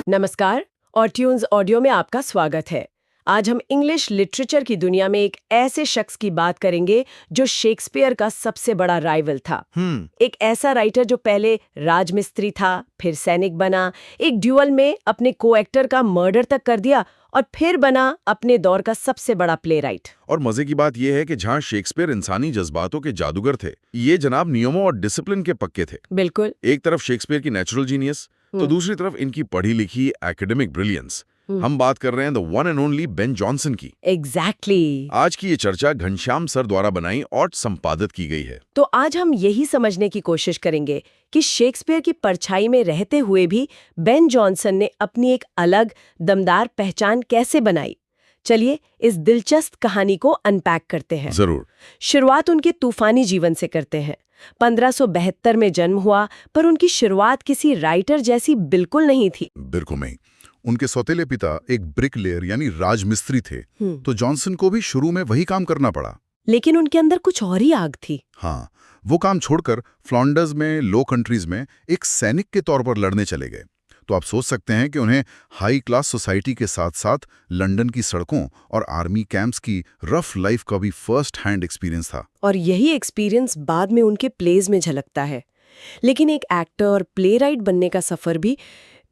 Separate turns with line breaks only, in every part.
नमस्कार और tunes audio में आपका स्वागत है। आज हम इंग्लिश लिटरेचर की दुनिया में एक ऐसे शख्स की बात करेंगे जो शेक्सपियर का सबसे बड़ा राइवल था। एक ऐसा राइटर जो पहले राजमिस्त्री था, फिर सैनिक बना, एक ड्यूअल में अपने को एक्टर का मर्डर तक कर दिया और फिर बना अपने दौर का सबसे बड़ा प्लेराइट।
और मजे की बात यह है कि जहां शेक्सपियर इंसानी जज्बातों के जादूगर थे, ये जनाब नियमों और डिसिप्लिन के पक्के थे।
बिल्कुल।
एक तरफ शेक्सपियर की नेचुरल जीनियस, तो दूसरी तरफ इनकी पढ़ी लिखी एकेडमिक ब्रिलियंस। हम बात कर रहे हैं the one and only Ben Jonson की।
एग्जैक्टली।
आज की ये चर्चा घनश्याम सर द्वारा बनाई और संपादित की गई है।
तो आज हम यही समझने की कोशिश करेंगे कि शेक्सपियर की परछाई में रहते हुए भी बेन जॉनसन ने अपनी एक अलग दमदार पहचान कैसे बनाई। चलिए इस दिलचस्प कहानी को अनपैक करते हैं।
जरूर।
शुरुआत उनके तूफानी जीवन से करते हैं। 1572 में जन्म हुआ, पर उनकी शुरुआत किसी राइटर जैसी बिल्कुल नहीं थी।
बिल्कुल नहीं। उनके सौतेले पिता एक ब्रिकलेयर यानी राजमिस्त्री थे, तो जॉनसन को भी शुरू में वही काम करना पड़ा।
लेकिन उनके अंदर कुछ और ही आग थी।
हाँ, वो काम छोड़कर फ्लॉन्डर्स में, लो कंट्रीज में एक सैनिक के तौर पर लड़ने चले गए। तो आप सोच सकते हैं कि उन्हें हाई क्लास सोसाइटी के साथ साथ लंदन की सड़कों और आर्मी कैंप्स की रफ लाइफ का भी फर्स्ट हैंड एक्सपीरियंस था।
और यही एक्सपीरियंस बाद में उनके प्लेज में झलकता है। लेकिन एक एक्टर और प्लेराइट बनने का सफर भी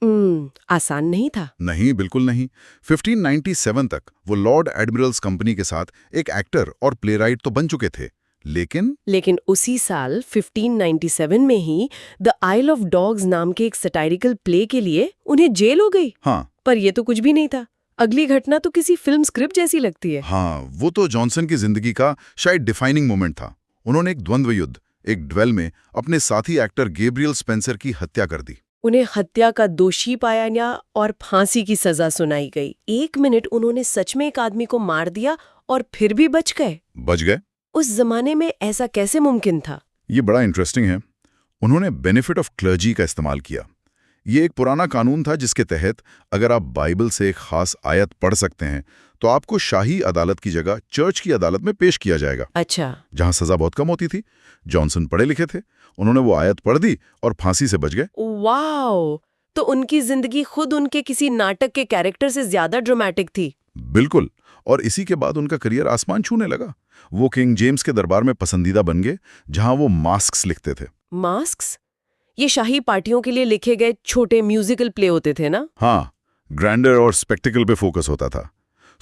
आसान नहीं था।
नहीं, बिल्कुल नहीं। 1597 तक वो लॉर्ड एडमिरल्स कंपनी के साथ एक एक्टर और प्लेराइट तो बन चुके थे, लेकिन
उसी साल 1597 में ही द आइल ऑफ डॉग्स नाम के एक सटायरिकल प्ले के लिए उन्हें जेल हो गई।
हाँ,
पर ये तो कुछ भी नहीं था। अगली घटना तो किसी फिल्म स्क्रिप्ट जैसी लगती है।
हाँ, वो तो जॉनसन की जिंदगी का शायद डिफाइनिंग मोमेंट था। उन्होंने एक द्वंद्व युद्ध, एक ड्वेल में अपने साथी एक्टर गैब्रियल स्पेंसर की हत्या कर दी।
उन्हें हत्या का दोषी पाया गया और फांसी की सजा सुनाई गई। 1 मिनट उन्होंने सच में एक आदमी को मार दिया और फिर भी बच गए। उस जमाने में ऐसा कैसे मुमकिन था?
ये बड़ा इंटरेस्टिंग है। उन्होंने बेनिफिट ऑफ क्लर्जी का इस्तेमाल किया। ये एक पुराना कानून था जिसके तहत अगर आप बाइबल से एक खास आयत पढ़ सकते हैं तो आपको शाही अदालत की जगह चर्च की अदालत में पेश किया जाएगा।
अच्छा।
जहां सजा बहुत कम होती थी। जॉनसन पढ़े लिखे थे, उन्होंने वो आयत पढ़ दी और फांसी से बच गए।
वाओ! तो उनकी जिंदगी खुद उनके किसी नाटक के कैरेक्टर से ज्यादा ड्रामेटिक थी।
बिल्कुल। और इसी के बाद उनका करियर आसमान छूने लगा। वो किंग जेम्स के दरबार में पसंदीदा बन गए, जहां वो मास्क्स लिखते थे।
मास्क्स? ये शाही पार्टियों के लिए लिखे गए छोटे म्यूजिकल प्ले होते थे ना?
हाँ, ग्रैंडर और स्पेक्टिकल पे फोकस होता था।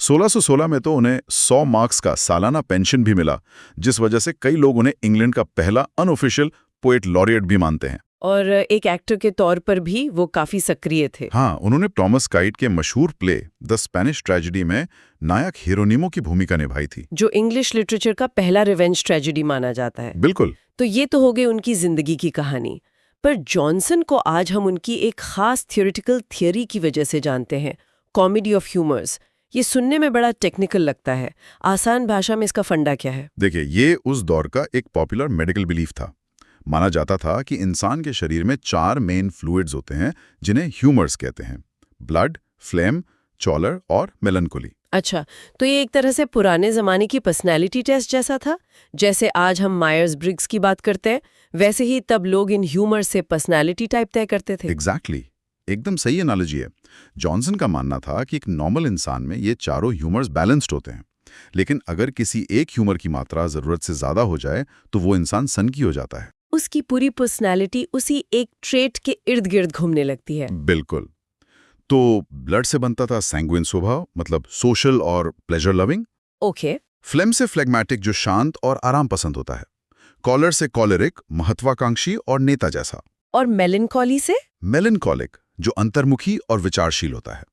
1616 में तो उन्हें 100 मार्क्स का सालाना पेंशन भी मिला, जिस वजह से कई लोग उन्हें इंग्लैंड का पहला अनऑफिशियल पोएट लॉरिएट भी मानते हैं।
और एक एक्टर के तौर पर भी वो काफी सक्रिय थे।
हाँ, उन्होंने टॉमस काइट के मशहूर प्ले द स्पेनिश ट्रेजेडी में नायक हीरोनिमो की भूमिका निभाई थी,
जो इंग्लिश लिटरेचर का पहला रिवेंज ट्रेजेडी माना जाता है।
बिल्कुल।
तो ये तो हो गई उनकी जिंदगी की कहानी। पर जॉनसन को आज हम उनकी एक खास थियोरेटिकल थियरी की वजह से जानते हैं, कॉमेडी ऑफ ह्यूमर्स। ये सुनने में बड़ा टेक्निकल लगता है। आसान भाषा में इसका फंडा क्या है?
देखिए, ये उस दौर का एक पॉपुलर मेडिकल बिलीफ था। माना जाता था कि इंसान के शरीर में 4 मेन फ्लूइड्स होते हैं जिन्हें ह्यूमर्स कहते हैं: ब्लड, फ्लेम, चॉलर और मेलनकोली।
अच्छा, तो ये एक तरह से पुराने जमाने की पर्सनैलिटी टेस्ट जैसा था। जैसे आज हम मायर्स ब्रिग्स की बात करते हैं, वैसे ही तब लोग इन ह्यूमर से पर्सनैलिटी टाइप तय करते थे।
एग्जैक्टली। एकदम सही एनालॉजी है। जॉनसन का मानना था कि एक नॉर्मल इंसान में ये चारों ह्यूमर्स बैलेंस्ड होते हैं, लेकिन अगर किसी एक ह्यूमर की मात्रा जरूरत से ज्यादा हो जाए तो वो इंसान सनकी हो जाता है।
उसकी पूरी पर्सनैलिटी उसी एक ट्रेट के इर्द गिर्द घूमने लगती है।
बिल्कुल। तो ब्लड से बनता था सैंग्विन स्वभाव, मतलब सोशल और प्लेजर लविंग।
ओके।
फ्लेम से फ्लेगमैटिक, जो शांत और आराम पसंद होता है। कॉलर से कॉलरिक, महत्वाकांक्षी और नेता जैसा।
और मेलनकॉली से?
मेलनकॉलिक, जो अंतर्मुखी और विचारशील होता है।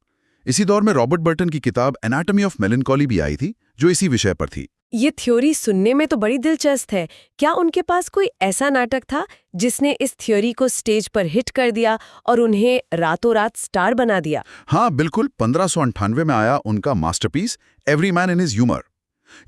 इसी दौर में रॉबर्ट बर्टन की किताब एनाटॉमी ऑफ मेलनकॉली भी आई थी, जो इसी विषय पर थी।
ये थ्योरी सुनने में तो बड़ी दिलचस्प है। क्या उनके पास कोई ऐसा नाटक था जिसने इस थ्योरी को स्टेज पर हिट कर दिया और उन्हें रातों रात स्टार बना दिया?
हाँ, बिल्कुल। 1598 में आया उनका masterpiece every man in his humour.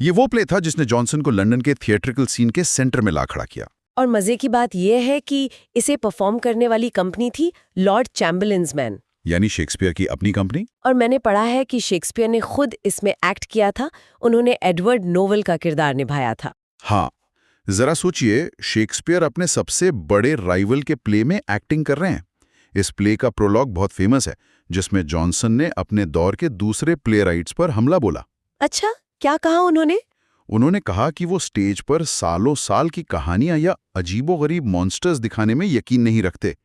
ये वो प्ले था जिसने जॉनसन को लंदन के थिएट्रिकल सीन के सेंटर में ला खड़ा किया।
और मजे की बात यह है कि इसे परफॉर्म करने वाली कंपनी थी लॉर्ड चैम्बरलेन्स मैन,
यानी शेक्सपियर की अपनी कंपनी।
और मैंने पढ़ा है कि शेक्सपियर ने खुद इसमें एक्ट किया था। उन्होंने एडवर्ड नोवेल का किरदार निभाया था।
हाँ, जरा सोचिए, शेक्सपियर अपने सबसे बड़े राइवल के प्ले में एक्टिंग कर रहे हैं। इस प्ले का प्रोलॉग बहुत फेमस है, जिसमें जॉनसन ने अपने दौर के दूसरे प्लेराइट्स पर हमला बोला।
अच्छा, क्या कहा उन्होंने?
उन्होंने कहा कि वो स्टेज पर सालों साल की कहानियां या अजीबोगरीब मॉन्स्टर्स दिखाने में यकीन नहीं रखते।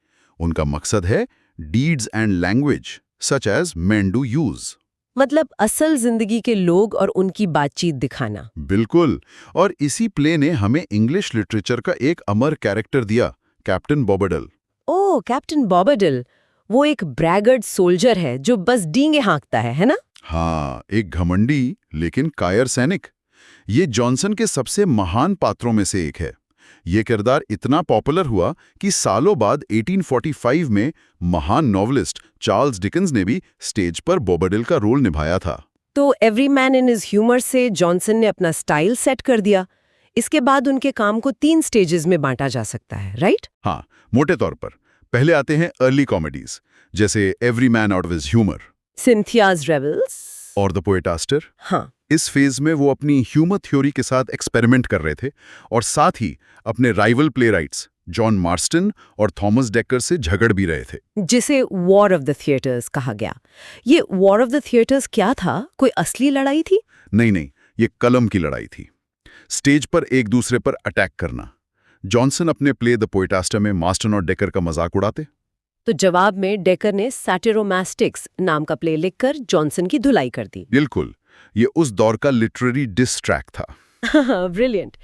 उनका मकसद है deeds and language such as men do use।
मतलब असल जिंदगी के लोग और उनकी बातचीत दिखाना।
बिल्कुल, और इसी प्ले ने हमें इंग्लिश लिटरेचर का एक अमर कैरेक्टर दिया, कैप्टन बॉबडल।
ओह, कैप्टन बॉबडल, वो एक ब्रैगर्ड सोल्जर है जो बस डींगे हाँकता है ना?
हाँ, एक घमंडी लेकिन कायर सैनिक। ये जॉनसन के सबसे महान पात्रों में से एक है। ये किरदार इतना पॉपुलर हुआ कि सालों बाद 1845 में महान नॉवलिस्ट चार्ल्स डिकेंस ने भी स्टेज पर बॉबडल का रोल निभाया था।
तो every man in his humour से जॉनसन ने अपना स्टाइल सेट कर दिया। इसके बाद उनके काम को 3 स्टेजेस में बांटा जा सकता है, राइट?
हाँ, मोटे तौर पर पहले आते हैं अर्ली कॉमेडीज, जैसे every man out of his humour,
Cynthia's revels
और द पोएटास्टर।
हाँ,
इस फेज में वो अपनी ह्यूमर थ्योरी के साथ एक्सपेरिमेंट कर रहे थे और साथ ही अपने राइवल प्लेराइट्स जॉन मार्स्टन और थॉमस डेकर से झगड़ भी रहे थे,
जिसे वॉर ऑफ द थिएटर्स कहा गया। ये वॉर ऑफ द थिएटर्स क्या था? कोई असली लड़ाई थी?
नहीं, ये कलम की लड़ाई थी। स्टेज पर एक दूसरे पर अटैक करना। जॉनसन अपने प्ले द पोएटास्टर में मार्स्टन और डेकर का मजाक उड़ाते,
तो जवाब में डेकर ने सैटिरोमैस्टिक्स नाम का प्ले लिखकर जॉनसन की धुलाई कर दी।
बिल्कुल, ये उस दौर का लिटरेरी डिस ट्रैक था।
ब्रिलियंट।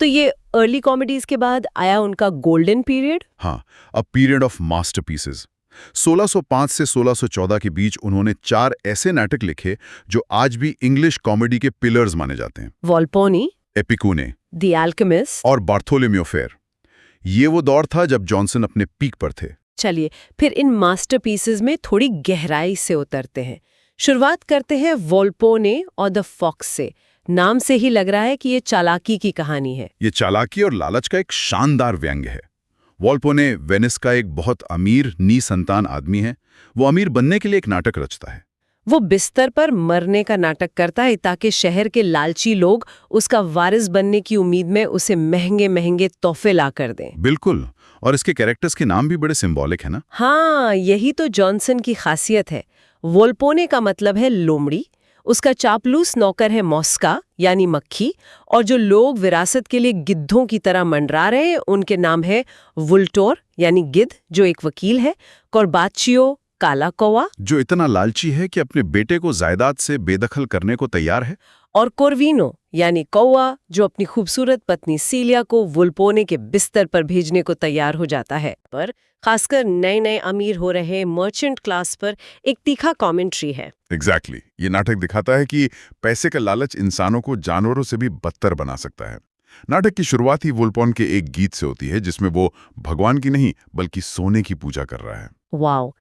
तो ये अर्ली कॉमेडीज के बाद आया उनका गोल्डन पीरियड।
हाँ, अ पीरियड ऑफ मास्टरपीसेस। 1605 से 1614 के बीच उन्होंने 4 ऐसे नाटक लिखे जो आज भी इंग्लिश कॉमेडी के पिलर्स माने जाते हैं।
वॉल्पोनी,
एपिकूने,
द अल्केमिस्ट
और बार्थोलोम्यू फेयर। ये वो दौर था जब जॉनसन अपने पीक पर थे।
चलिए फिर इन मास्टरपीसेस में थोड़ी गहराई से उतरते हैं। शुरुआत करते हैं वॉल्पोने और द फॉक्स से। नाम से ही लग रहा है कि ये चालाकी की कहानी है।
ये चालाकी और लालच का एक शानदार व्यंग्य है। वॉल्पोने वेनिस का एक बहुत अमीर निसंतान आदमी है। वो अमीर बनने के लिए एक नाटक रचता है।
वो बिस्तर पर मरने का नाटक करता है ताकि शहर के लालची लोग उसका वारिस बनने की उम्मीद में उसे महंगे महंगे तोहफे ला कर दें।
बिल्कुल, और इसके कैरेक्टर्स के नाम भी बड़े सिंबॉलिक है ना।
हाँ, यही तो जॉनसन की खासियत है। वोल्पोने का मतलब है लोमड़ी, उसका चापलूस नौकर है मॉस्का यानी मक्खी, और जो लोग विरासत के लिए गिद्धों की तरह मंडरा रहे हैं उनके नाम है वुल्टोर यानी गिद्ध जो एक वकील है, कॉर्बाचियो काला कौवा
जो इतना लालची है कि अपने बेटे को जायदाद से बेदखल करने को तैयार है,
और कोर्विनो यानी कौवा जो अपनी खूबसूरत पत्नी सीलिया को वुल्पोने के बिस्तर पर भेजने को तैयार हो जाता है। पर खासकर नए नए अमीर हो रहे मर्चेंट क्लास पर एक तीखा कमेंट्री है।
एग्जैक्टली। ये नाटक दिखाता है कि पैसे का लालच इंसानों को जानवरों से भी बदतर बना सकता है। नाटक की शुरुआत ही वुल्पोन के एक गीत से होती है जिसमें वो भगवान की नहीं बल्कि सोने की पूजा कर रहा है।
वाओ।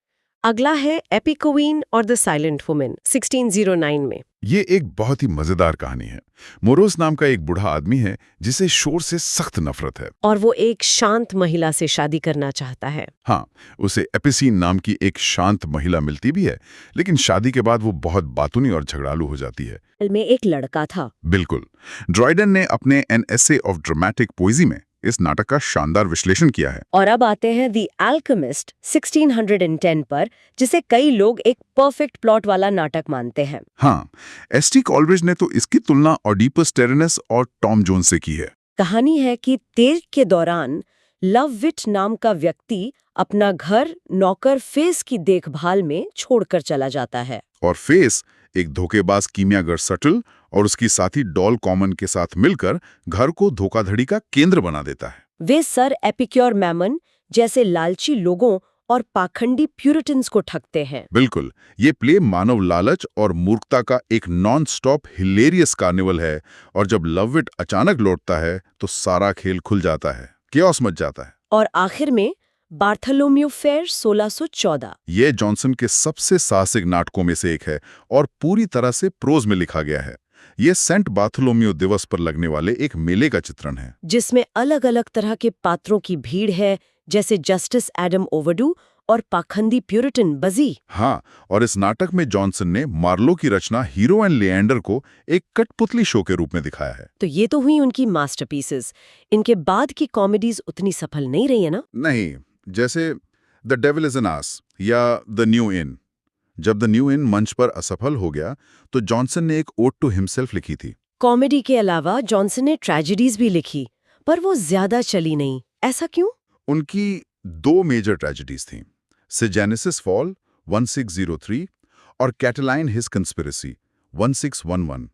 अगला है एपिकोवीन और द साइलेंट वुमेन 1609 में।
ये एक बहुत ही मजेदार कहानी है। मोरोस नाम का एक बूढ़ा आदमी है जिसे शोर से सख्त नफरत है
और वो एक शांत महिला से शादी करना चाहता है।
हाँ, उसे एपिसीन नाम की एक शांत महिला मिलती भी है, लेकिन शादी के बाद वो बहुत बातूनी और झगड़ालू हो जाती है।
में एक लड़का था।
बिल्कुल। ड्रॉयडन ने अपने an essay of dramatic poesy में इस नाटक का शानदार विश्लेषण किया है।
और अब आते हैं द अल्केमिस्ट 1610 पर, जिसे कई लोग एक परफेक्ट प्लॉट वाला नाटक मानते हैं।
हाँ, एस.टी. कॉलरिज ने तो इसकी तुलना ओडिपस टेरेनस और टॉम जोन्स से की है।
कहानी है कि तेज के दौरान लवविट नाम का व्यक्ति अपना घर नौकर फेस की देखभाल में छोड़कर चला जाता है।
और फेस एक धोखेबाज कीमियागर सटल और उसकी साथी डॉल कॉमन के साथ मिलकर घर को धोखाधड़ी का केंद्र बना देता है।
वे सर एपिक्योर मैमन जैसे लालची लोगों और पाखंडी प्यूरिटन्स को ठगते हैं।
बिल्कुल, ये प्ले मानव लालच और मूर्खता का एक नॉन स्टॉप हिलेरियस कार्निवल है, और जब लवविट अचानक लौटता है तो सारा खेल खुल जाता है, केओस मच जाता है।
और आखिर में बार्थोलोम्यू फेयर 1614।
ये जॉनसन के सबसे साहसिक नाटकों में से एक है और पूरी तरह से प्रोज में लिखा गया है। ये सेंट बार्थोलोम्यू दिवस पर लगने वाले एक मेले का चित्रण है,
जिसमें अलग अलग तरह के पात्रों की भीड़ है, जैसे जस्टिस एडम ओवरडू और पाखंडी प्यूरिटन बजी।
हाँ, और इस नाटक में जॉनसन ने मार्लो की रचना हीरो एंड लिएंडर को एक कठपुतली शो के रूप में दिखाया है।
तो ये तो हुई उनकी मास्टरपीसेस। इनके बाद की कॉमेडीज उतनी सफल नहीं रही है ना?
नहीं, जैसे द डेविल इज एन आस या द न्यू इन। जब द न्यू इन मंच पर असफल हो गया तो जॉनसन ने एक ओड टू हिमसेल्फ लिखी थी।
कॉमेडी के अलावा जॉनसन ने ट्रेजेडीज भी लिखी, पर वो ज्यादा चली नहीं। ऐसा क्यों?
उनकी 2 मेजर ट्रेजेडीज थीं, सेजेनेसिस फॉल 1603 और कैटलाइन हिज कंस्पिरेसी 1611।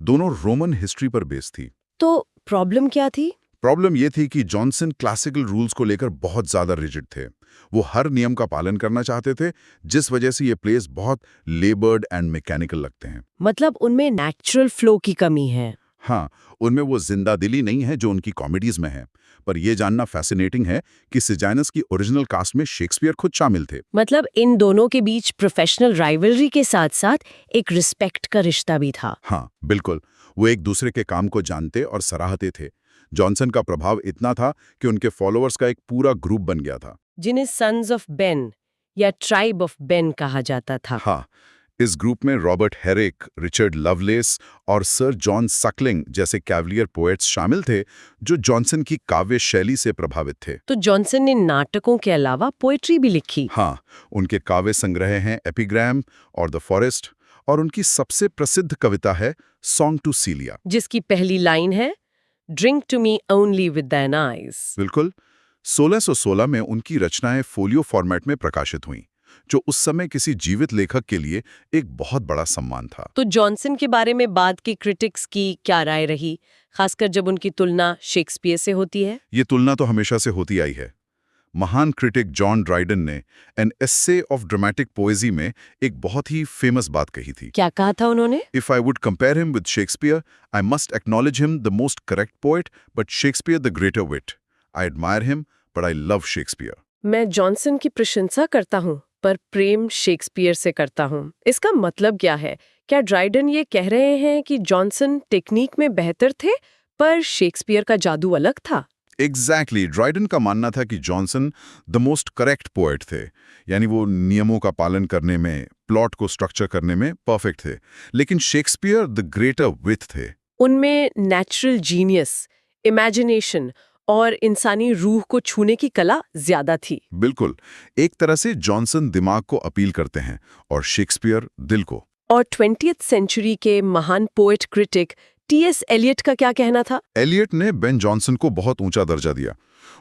दोनों रोमन हिस्ट्री पर बेस्ड थी।
तो प्रॉब्लम क्या थी?
प्रॉब्लम ये थी कि जॉनसन क्लासिकल रूल्स को लेकर बहुत ज्यादा रिजिड थे। वो हर नियम का पालन करना चाहते थे, जिस वजह से ये प्लेस बहुत लेबर्ड एंड मैकेनिकल लगते हैं।
मतलब उनमें नेचुरल फ्लो की कमी है।
हाँ, उनमें वो जिंदा दिली नहीं है जो उनकी कॉमेडीज में है। पर यह जानना फैसिनेटिंग है कि सेजानस की ओरिजिनल कास्ट में शेक्सपियर खुद शामिल थे।
मतलब इन दोनों के बीच प्रोफेशनल राइवलरी के साथ साथ एक रिस्पेक्ट का रिश्ता भी था।
हाँ, बिल्कुल। वो एक दूसरे के काम को जानते और सराहते थे। जॉनसन का प्रभाव इतना था कि उनके फॉलोअर्स का एक पूरा ग्रुप बन गया था,
जिन्हें सन्स ऑफ बेन या ट्राइब ऑफ बेन कहा जाता था।
हाँ, इस ग्रुप में रॉबर्ट हेरिक, रिचर्ड लवलेस और सर जॉन सकलिंग जैसे कैवलियर पोएट्स शामिल थे, जो जॉनसन की काव्य शैली से प्रभावित थे।
तो जॉनसन ने नाटकों के अलावा पोएट्री भी लिखी।
हाँ, उनके काव्य संग्रह हैं एपिग्राम और द फॉरेस्ट, और उनकी सबसे प्रसिद्ध कविता है सॉन्ग टू सीलिया,
जिसकी पहली लाइन है drink to me only with thine eyes।
बिल्कुल। 1616 में उनकी रचनाएं फोलियो फॉर्मेट में प्रकाशित हुईं, जो उस समय किसी जीवित लेखक के लिए एक बहुत बड़ा सम्मान था।
तो जॉनसन के बारे में बाद के क्रिटिक्स की क्या राय रही, खासकर जब उनकी तुलना शेक्सपियर से होती है?
ये तुलना तो हमेशा से होती आई है। महान क्रिटिक जॉन ड्राइडन ने an essay of dramatic poesy में एक बहुत ही फेमस बात कही थी।
क्या कहा था उन्होंने?
If I would compare him with Shakespeare, I must acknowledge him the most correct poet, but Shakespeare the greater wit. I admire him, but I love Shakespeare.
मैं जॉनसन की प्रशंसा करता हूँ, पर प्रेम शेक्सपियर से करता हूँ। इसका मतलब क्या है? क्या ड्राइडन ये कह रहे हैं कि जॉनसन टेक्निक में बेहतर थे, पर शेक्सपियर का जादू अलग था?
Exactly. ड्राइडन का मानना था कि Johnson the most correct poet थे, यानी वो नियमों का पालन करने में, प्लॉट को स्ट्रक्चर करने में परफेक्ट थे। लेकिन शेक्सपियर द ग्रेटर विट थे।
उनमें नेचुरल जीनियस, इमेजिनेशन और इंसानी रूह को छूने की कला ज्यादा थी।
बिल्कुल। एक तरह से जॉनसन दिमाग को अपील करते हैं और शेक्सपियर दिल को।
और 20th सेंचुरी के महान पोएट क्रिटिक टी.एस. एलियट का क्या कहना था?
एलियट ने बेन जॉनसन को बहुत ऊंचा दर्जा दिया।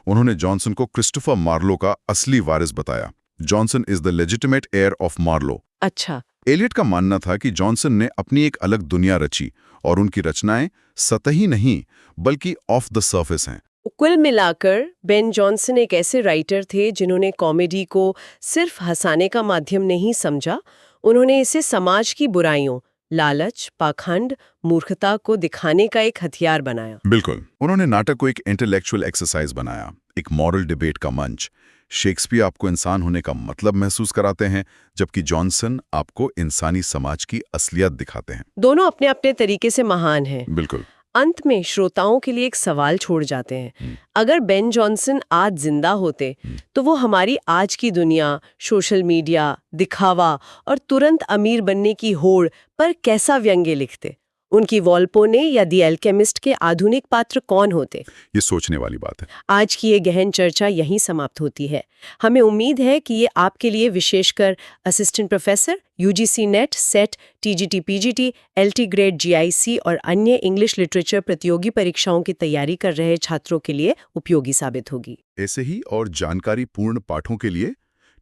उन्होंने जॉनसन को क्रिस्टोफर मार्लो का असली वारिस बताया। Johnson is the legitimate heir of Marlowe.
अच्छा।
एलियट का मानना था कि जॉनसन ने अपनी एक अलग दुनिया रची और उनकी रचनाएं सतही नहीं बल्कि ऑफ द सर्फेस हैं।
कुल मिलाकर बेन जॉनसन एक ऐसे राइटर थे जिन्होंने कॉमेडी को सिर्फ हंसाने का माध्यम नहीं समझा, उन्होंने इसे समाज की बुराइयों, लालच, पाखंड, मूर्खता को दिखाने का एक हथियार बनाया।
बिल्कुल। उन्होंने नाटक को एक इंटेलेक्चुअल एक्सरसाइज बनाया, एक मॉरल डिबेट का मंच। शेक्सपियर आपको इंसान होने का मतलब महसूस कराते हैं, जबकि जॉनसन आपको इंसानी समाज की असलियत दिखाते हैं।
दोनों अपने अपने तरीके से महान हैं।
बिल्कुल।
अंत में श्रोताओं के लिए एक सवाल छोड़ जाते हैं। अगर बेन जॉनसन आज जिंदा होते तो वो हमारी आज की दुनिया, सोशल मीडिया, दिखावा और तुरंत अमीर बनने की होड़ पर कैसा व्यंग्य लिखते? उनकी वॉल्पोने या द एल्केमिस्ट के आधुनिक पात्र कौन होते?
ये सोचने वाली बात है।
आज की ये गहन चर्चा यहीं समाप्त होती है। हमें उम्मीद है कि ये आपके लिए, विशेषकर assistant professor, UGC net, set, TGT, PGT, LT grade, GIC और अन्य इंग्लिश लिटरेचर प्रतियोगी परीक्षाओं की तैयारी कर रहे छात्रों के लिए उपयोगी साबित होगी।
ऐसे ही और जानकारी पूर्ण पाठों के लिए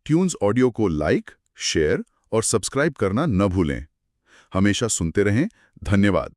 ट्यून्स ऑडियो को लाइक, शेयर और सब्सक्राइब करना न भूलें। हमेशा सुनते रहें। धन्यवाद।